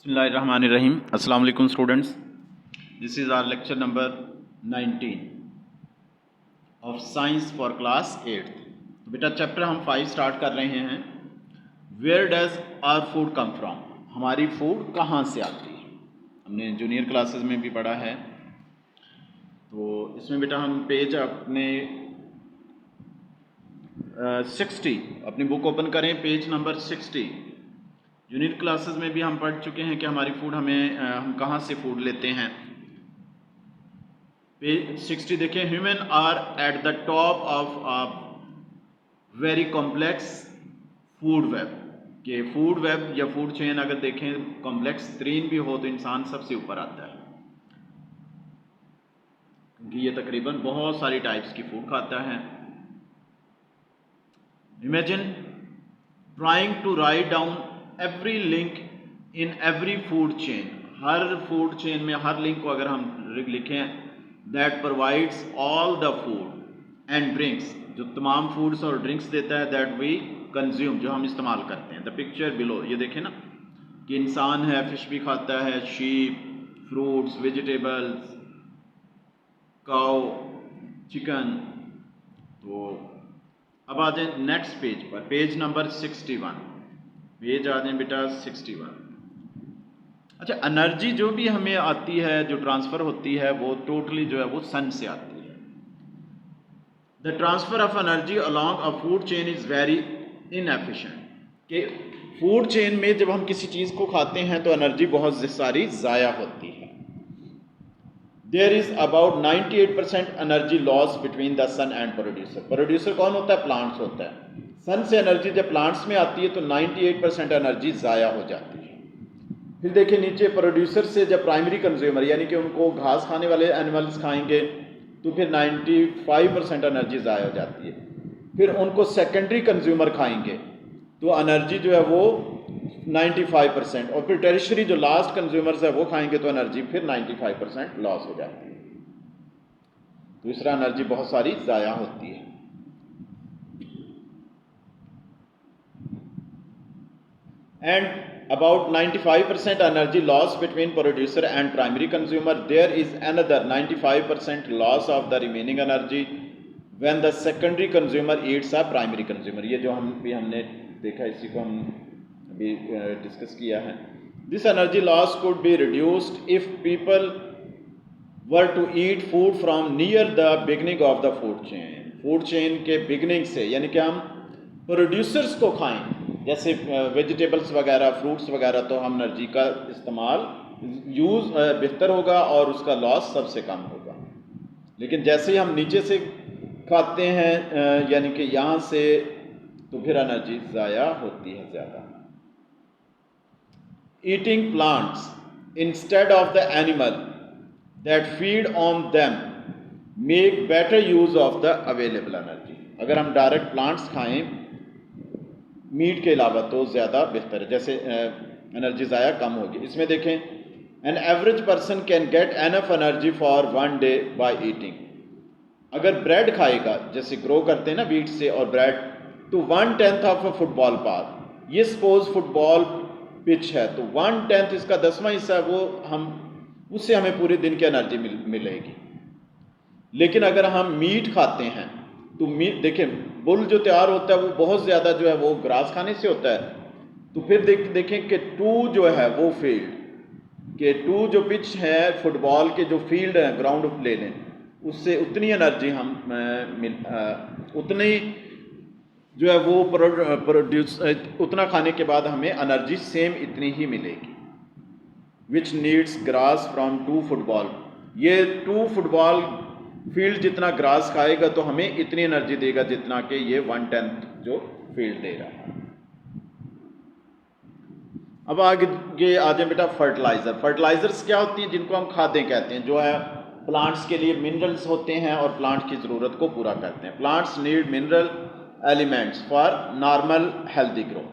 बिस्मिल्लाहिर्रहमानिर्रहीम। अस्सलाम वालेकुम students, this is our lecture number 19 of science for class 8। तो बेटा चैप्टर हम 5 स्टार्ट कर रहे हैं। Where does our food come from, हमारी फूड कहाँ से आती है। हमने जूनियर क्लासेस में भी पढ़ा है। तो इसमें बेटा हम पेज अपने 60 अपनी बुक ओपन करें, पेज नंबर 60। जूनियर क्लासेस में भी हम पढ़ चुके हैं कि हमारी फूड हम कहाँ से फूड लेते हैं। पेज 60 देखें। Human are at the top of a very complex food web, कि फूड वेब या फूड चेन अगर देखें कॉम्प्लेक्स तरीन भी हो तो इंसान सबसे ऊपर आता है, क्योंकि ये तकरीबन बहुत सारी टाइप्स की फूड खाता है। Imagine trying to write down every link in every food chain, हर फूड चेन में हर लिंक को अगर हम लिखें, that provides all the food and drinks, जो तमाम फूड्स और ड्रिंक्स देता है, दैट वी कंज्यूम, जो हम इस्तेमाल करते हैं। द पिक्चर बिलो, ये देखें ना कि इंसान है, फिश भी खाता है, sheep, fruits, vegetables, cow, chicken. तो अब आ जाए नेक्स्ट पेज पर, पेज नंबर 61। पेज आ जाए बेटा 61। अच्छा, एनर्जी जो भी हमें आती है, जो ट्रांसफ़र होती है, वो टोटली जो है वो सन से आती है। The transfer of energy along a food chain is very inefficient, कि फूड चेन में जब हम किसी चीज़ को खाते हैं तो एनर्जी बहुत सारी ज़ाया होती है। There is about 98% energy loss between the sun and producer. Producer कौन होता है? प्लांट्स होता है। सन से एनर्जी जब प्लांट्स में आती है तो 98% एनर्जी ज़ाया हो जाती है। फिर देखिए नीचे, प्रोड्यूसर से जब प्राइमरी कंज्यूमर, यानी कि उनको घास खाने वाले एनिमल्स खाएंगे तो फिर 95% एनर्जी ज़ाया हो जाती है। फिर उनको सेकेंडरी कंज्यूमर खाएंगे तो एनर्जी जो है वो 95%, और फिर टेरिशरी जो लास्ट कंज्यूमर्स है वो खाएंगे तो एनर्जी फिर 95% लॉस हो जाती है। तो इस तरह एनर्जी बहुत सारी ज़ाया होती है। And about 95% energy loss between producer and primary consumer. There is another 95% loss of the remaining energy when the secondary consumer eats a primary consumer. ये जो हमने देखा, इसी को हम अभी डिस्कस किया है। This energy loss could be reduced if people were to eat food from near the beginning of the food chain. Food chain के बिगनिंग से, यानी कि हम प्रोड्यूसर्स को खाएं, जैसे वेजिटेबल्स वगैरह, फ्रूट्स वगैरह, तो हम एनर्जी का इस्तेमाल यूज़ बेहतर होगा और उसका लॉस सबसे कम होगा। लेकिन जैसे ही हम नीचे से खाते हैं, यानी कि यहाँ से, तो फिर एनर्जी ज़ाया होती है ज़्यादा। Eating plants instead of the animal that feed on them make better use of the available energy. अगर हम डायरेक्ट प्लांट्स खाएं मीट के अलावा तो ज़्यादा बेहतर है, जैसे एनर्जी ज़ाया कम होगी। इसमें देखें, an average person can get enough energy for 1 day by eating. अगर ब्रेड खाएगा, जैसे ग्रो करते हैं ना वीट से और ब्रेड, तो 1/10 ऑफ अ फुटबॉल पार, ये सपोज फुटबॉल पिच है तो 1/10 इसका 10वां हिस्सा, वो उससे हमें पूरे दिन की एनर्जी मिलेगी। लेकिन अगर हम मीट खाते हैं तो मीट देखें, बुल जो तैयार होता है वो बहुत ज़्यादा जो है वो ग्रास खाने से होता है। तो फिर देखें कि 2 जो है वो फील्ड के 2 जो पिच है फुटबॉल के, जो फील्ड है, ग्राउंड ले लें, उससे उतनी एनर्जी हम उतनी जो है वो प्रोड्यूस, उतना खाने के बाद हमें एनर्जी सेम इतनी ही मिलेगी। Which needs grass from 2 football, ये 2 फुटबॉल फील्ड जितना ग्रास खाएगा तो हमें इतनी एनर्जी देगा जितना कि ये 1/10 जो फील्ड दे रहा है। अब आगे आ जाए बेटा फर्टिलाइज़र। फर्टिलाइज़र्स क्या होती हैं? जिनको हम खादें कहते हैं, जो है प्लांट्स के लिए मिनरल्स होते हैं और प्लांट की ज़रूरत को पूरा करते हैं। Plants need mineral elements for normal healthy growth,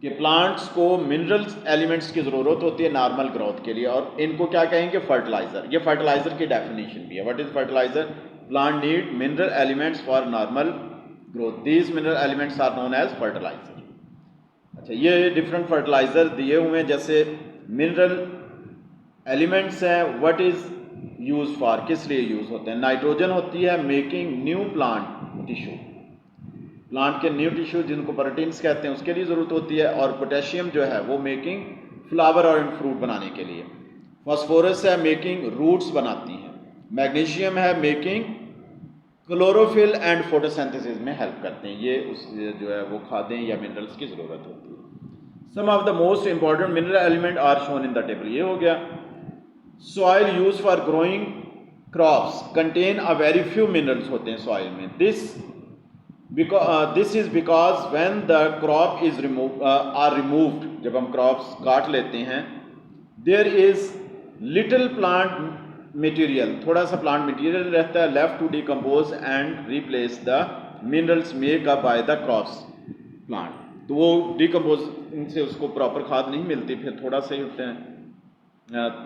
कि प्लांट्स को मिनरल्स एलिमेंट्स की ज़रूरत होती है नॉर्मल ग्रोथ के लिए, और इनको क्या कहेंगे? फर्टिलाइज़र। ये फर्टिलाइज़र की डेफिनेशन भी है। What is fertiliser? Plant need mineral elements for normal growth, these mineral elements are known as fertiliser. अच्छा, ये डिफरेंट फर्टिलाइज़र दिए हुए हैं, जैसे मिनरल एलिमेंट्स हैं, व्हाट इज़ यूज़ फॉर, किस लिए यूज़ होते हैं। नाइट्रोजन होती है making new plant tissue, plant के न्यू टिश्यू जिनको प्रोटीन्स कहते हैं उसके लिए ज़रूरत होती है, और पोटेशियम जो है वो मेकिंग फ्लावर और फ्रूट बनाने के लिए। फॉस्फोरस है मेकिंग रूट्स बनाती हैं। मैग्नीशियम है मेकिंग क्लोरोफिल एंड फोटोसिंथेसिस में हेल्प करते हैं। ये उस जो है वो खादें या मिनरल्स की ज़रूरत होती है। Some of the most important mineral element are shown in the table. ये हो गया। Soil use for growing crops contain a very few minerals होते हैं सॉइल में। This is because when the crop is removed, जब हम crops काट लेते हैं, there is little plant material, थोड़ा सा प्लांट मटेरियल रहता है left to decompose and replace the minerals make up by the crops plant. तो वो डिकम्पोज से उसको प्रॉपर खाद नहीं मिलती, फिर थोड़ा सा ही होते हैं,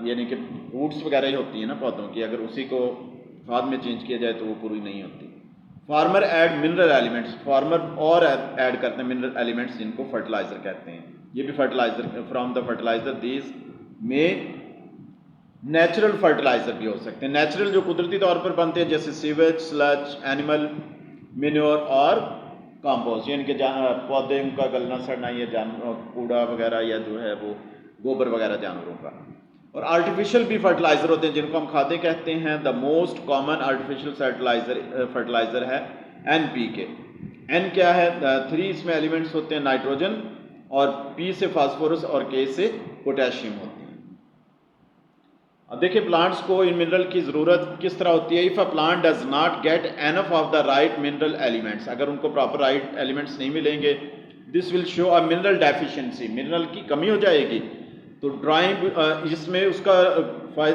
यानी कि रूट्स वगैरह ही होती है ना पौधों की, अगर उसी को खाद में चेंज किया जाए तो वो पूरी नहीं होती। Farmer add mineral elements, farmer और ऐड करते हैं मिनरल एलिमेंट्स जिनको फर्टिलाइजर कहते हैं। ये भी fertiliser from the fertiliser these में नेचुरल फर्टिलाइजर भी हो सकते हैं। नेचुरल जो कुदरती तौर पर बनते हैं, जैसे सीवेज, स्लज, एनिमल मेन्योर और कंपोस्ट, यानी कि पौधे का गलना सड़ना, या जानवर कूड़ा वगैरह, या जो है वो गोबर वगैरह जानवरों का। और आर्टिफिशियल भी फर्टिलाइजर होते हैं जिनको हम खादें कहते हैं। The most common artificial fertiliser है NPK। N क्या है? 3 इसमें एलिमेंट्स होते हैं, नाइट्रोजन, और P से फास्फोरस और K से पोटेशियम होते हैं। अब देखिए प्लांट्स को इन मिनरल की ज़रूरत किस तरह होती है। If a plant does not get enough of the right mineral elements, अगर उनको प्रॉपर राइट एलिमेंट्स नहीं मिलेंगे, this will show a mineral deficiency, mineral की कमी हो जाएगी। तो ड्राइंग इसमें उसका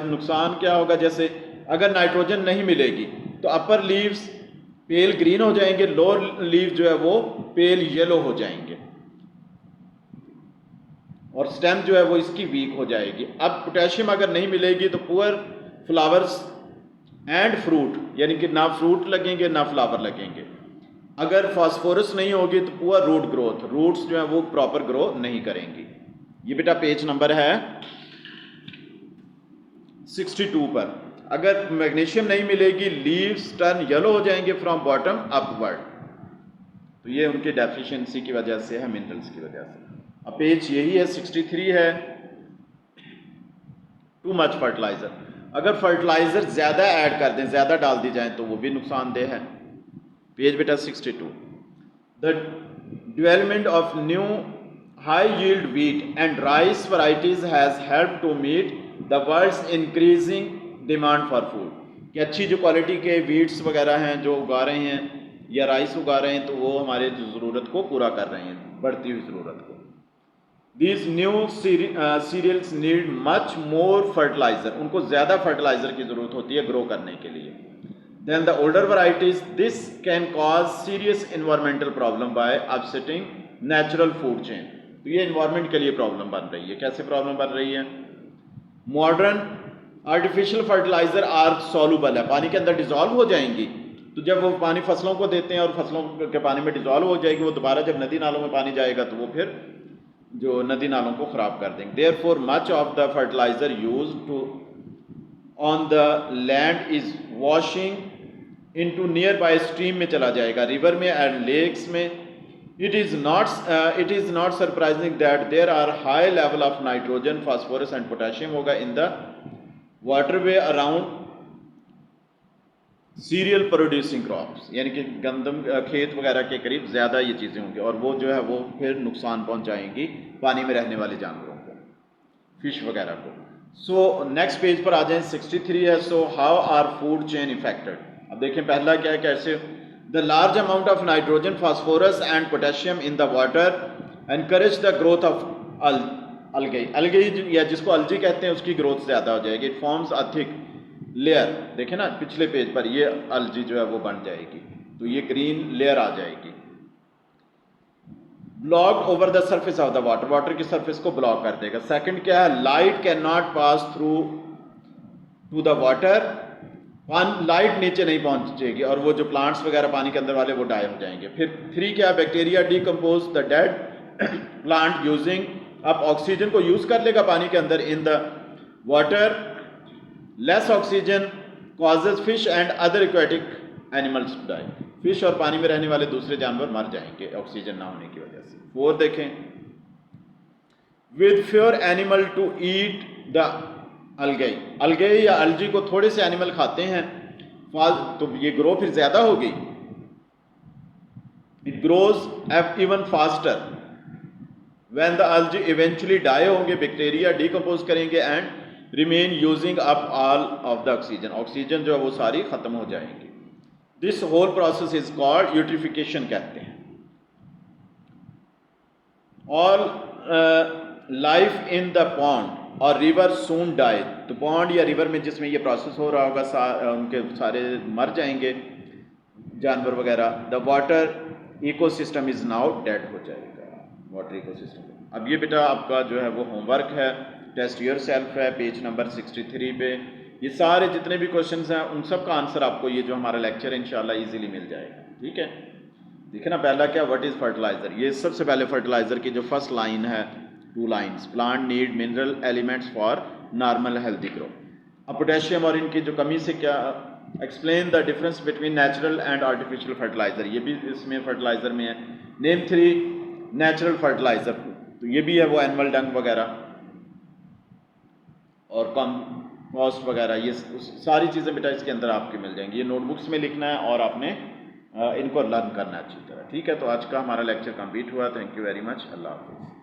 नुकसान क्या होगा, जैसे अगर नाइट्रोजन नहीं मिलेगी तो अपर लीव्स पेल ग्रीन हो जाएंगे, लोअर लीव जो है वो पेल येलो हो जाएंगे, और स्टेम जो है वो इसकी वीक हो जाएगी। अब पोटेशियम अगर नहीं मिलेगी तो पुअर फ्लावर्स एंड फ्रूट, यानी कि ना फ्रूट लगेंगे ना फ्लावर लगेंगे। अगर फास्फोरस नहीं होगी तो पुअर रूट ग्रोथ, रूट्स जो है वो प्रॉपर ग्रो नहीं करेंगी। ये बेटा पेज नंबर है 62 पर। अगर मैग्नीशियम नहीं मिलेगी, लीव्स टर्न येलो हो जाएंगे फ्रॉम बॉटम अपवर्ड। तो ये उनके डेफिशिएंसी की वजह से है, मिनरल्स की वजह से। अब पेज यही है 63 है। टू मच फर्टिलाइजर, अगर फर्टिलाइजर ज़्यादा ऐड कर दें, ज़्यादा डाल दी जाए तो वो भी नुकसानदेह है। पेज बेटा 62। The development of new high yield wheat and rice varieties has help to meet the world's increasing demand for food, कि अच्छी जो क्वालिटी के वीट्स वगैरह हैं जो उगा रहे हैं या राइस उगा रहे हैं, तो वो हमारे ज़रूरत को पूरा कर रहे हैं, बढ़ती हुई ज़रूरत को। These new cereals need much more fertilizer, उनको ज़्यादा फर्टिलाइजर की ज़रूरत होती है ग्रो करने के लिए। Then the older varieties, this can cause serious environmental problem by upsetting natural food chain। तो ये environment के लिए प्रॉब्लम बन रही है। कैसे प्रॉब्लम बन रही है? Modern artificial fertilizer are soluble है, पानी के अंदर डिजॉल्व हो जाएंगी। तो जब वो पानी फसलों को देते हैं और फसलों के पानी में डिजॉल्व हो जाएगी, वो दोबारा जब नदी नालों में पानी जाएगा तो वो फिर जो नदी नालों को ख़राब कर देंगे। Therefore much of the fertiliser use to on the land is washing into near by stream में चला जाएगा, रिवर में एंड लेक्स में। It is not surprising that there are high level of nitrogen, phosphorus and potassium होगा in the waterway around cereal producing crops, यानी कि गंदम खेत वगैरह के करीब ज़्यादा ये चीज़ें होंगी, और वो जो है वो फिर नुकसान पहुंचाएंगी पानी में रहने वाले जानवरों को, फिश वगैरह को। सो नेक्स्ट पेज पर आ जाएं, 63 है। So how are food chain affected. अब देखें पहला क्या है, कैसे the large amount of nitrogen, phosphorus and potassium in the water encourage the growth of algae, या जिसको अलजी कहते हैं, उसकी ग्रोथ ज़्यादा हो जाएगी। It forms a thick layer, देखें ना पिछले पेज पर, ये अलजी जो है वो बन जाएगी, तो ये ग्रीन लेयर आ जाएगी। Block over the surface of the water, water की सरफेस को ब्लॉक कर देगा। सेकंड क्या है, light can not pass through to the water, light नीचे नहीं पहुंचेगी, और वो जो प्लांट्स वगैरह पानी के अंदर वाले वो डाई हो जाएंगे। फिर 3 क्या है, bacteria decompose the dead plant using, अब ऑक्सीजन को यूज कर लेगा पानी के अंदर in the water, less oxygen causes fish and other aquatic animals to die, fish और पानी में रहने वाले दूसरे जानवर मर जाएंगे ऑक्सीजन ना होने की वजह से। 4 देखें, with fewer animal to eat the algae, algae या अलजी को थोड़े से एनिमल खाते हैं तो ये ग्रो फिर ज्यादा होगी, it grows even faster when the algae eventually die होंगे, बैक्टीरिया डिकम्पोज करेंगे and remain using up all of the oxygen, oxygen जो है वो सारी खत्म हो जाएंगी। This whole process is called eutrophication कहते हैं। All life in the pond और रिवर सून डाई, तो पॉन्ड या रिवर में जिसमें ये प्रोसेस हो रहा होगा उनके सारे मर जाएंगे जानवर वगैरह। The water ecosystem is now dead हो जाएगा, वाटर इकोसिस्टम। अब ये बेटा आपका जो है वो होमवर्क है, टेस्ट योर सेल्फ है, पेज नंबर 63 पे ये सारे जितने भी क्वेश्चंस हैं उन सब का आंसर आपको ये जो हमारा लेक्चर है इंशाल्लाह इजीली मिल जाएगा। ठीक है, देखिए ना पहला क्या, व्हाट इज फर्टिलाइजर, ये सबसे पहले फर्टिलाइजर की जो फर्स्ट लाइन है, 2 lines, plant need mineral elements for normal healthy grow. अब पोटेशियम और इनकी जो कमी से क्या, explain the difference between natural and artificial fertiliser, ये भी इसमें फर्टिलाइजर में है। नेम 3 नेचुरल फर्टिलाइजर, तो ये भी है वो एनिमल डंग वगैरह और कंपोस्ट वगैरह, ये सारी चीज़ें बेटा इसके अंदर आपके मिल जाएंगी। ये नोटबुक्स में लिखना है और आपने इनको लर्न करना है अच्छी तरह। ठीक है, तो आज का हमारा लेक्चर कंप्लीट हुआ। थैंक यू वेरी मच, अल्लाह हाफिज़।